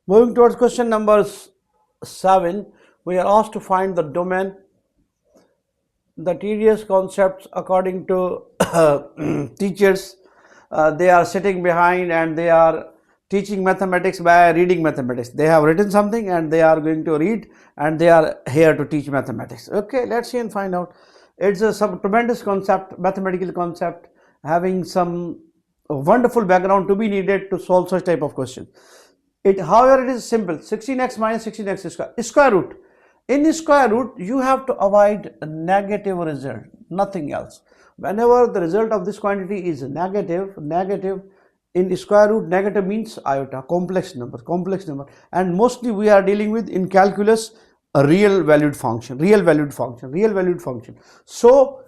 Moving towards question number 7, we are asked to find the domain. The tedious concepts according to teachers, they are sitting behind and they are teaching mathematics by reading mathematics. They have written something and they are going to read, and they are here to teach mathematics. Okay, let's see and find out. It's some tremendous concept, mathematical concept, having some wonderful background to be needed to solve such type of question. However, it is simple. 16x minus 16x square, square root. In square root, you have to avoid a negative result, nothing else. Whenever the result of this quantity is negative in square root, negative means iota, complex number, and mostly we are dealing with in calculus a real valued function. So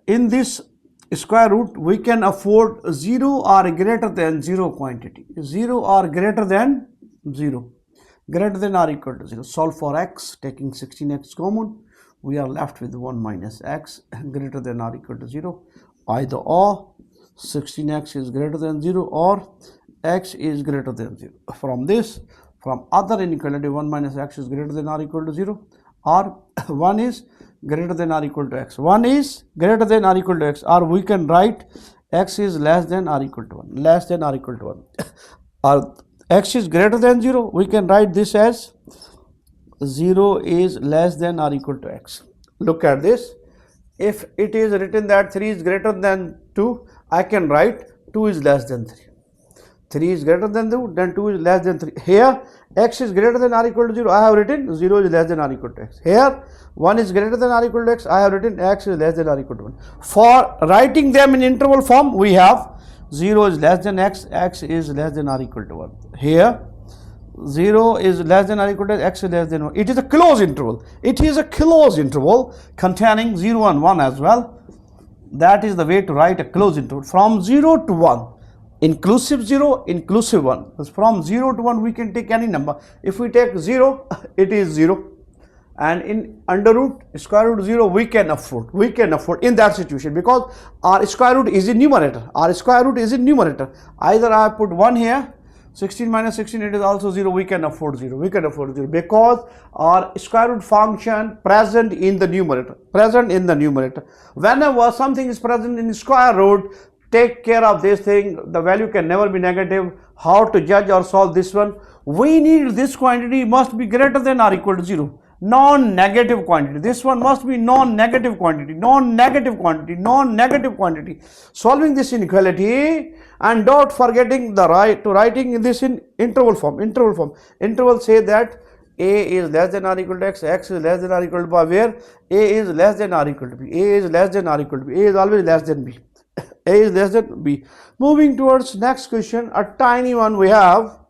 in this square root, we can afford 0 or greater than 0 quantity, 0 or greater than 0, greater than or equal to 0. Solve for x, taking 16x common, we are left with 1 minus x greater than or equal to 0. Either or 16x is greater than 0 or x is greater than 0. From other inequality, 1 minus x is greater than or equal to 0, or 1 is greater than or equal to x. 1 is greater than or equal to x, or we can write x is less than or equal to 1, or x is greater than 0, we can write this as 0 is less than or equal to x. Look at this. If it is written that 3 is greater than 2, I can write 2 is less than 3. 3 is greater than 2, then 2 is less than 3. Here x is greater than or equal to 0, I have written 0 is less than or equal to x. Here 1 is greater than or equal to x, I have written x is less than or equal to 1. For writing them in interval form, we have 0 is less than x, x is less than or equal to 1. Here 0 is less than or equal to x is less than 1. It is a closed interval. It is a closed interval containing 0 and 1 as well. That is the way to write a closed interval. From 0 to 1, inclusive 0, inclusive 1. Because from 0 to 1, we can take any number. If we take 0, it is 0. And in under root, square root 0, we can afford in that situation, because our square root is in numerator. Either I put 1 here, 16 minus 16, it is also 0, we can afford 0, because our square root function present in the numerator. Whenever something is present in square root, take care of this thing, the value can never be negative. How to judge or solve this one? We need this quantity must be greater than or equal to 0. Non-negative quantity. This one must be non-negative quantity. Solving this inequality, and don't forgetting the writing this in interval form. Interval say that a is less than or equal to x, x is less than or equal to y, where a is less than or equal to b, a is always less than b. A is less than b. Moving towards next question, a tiny one we have.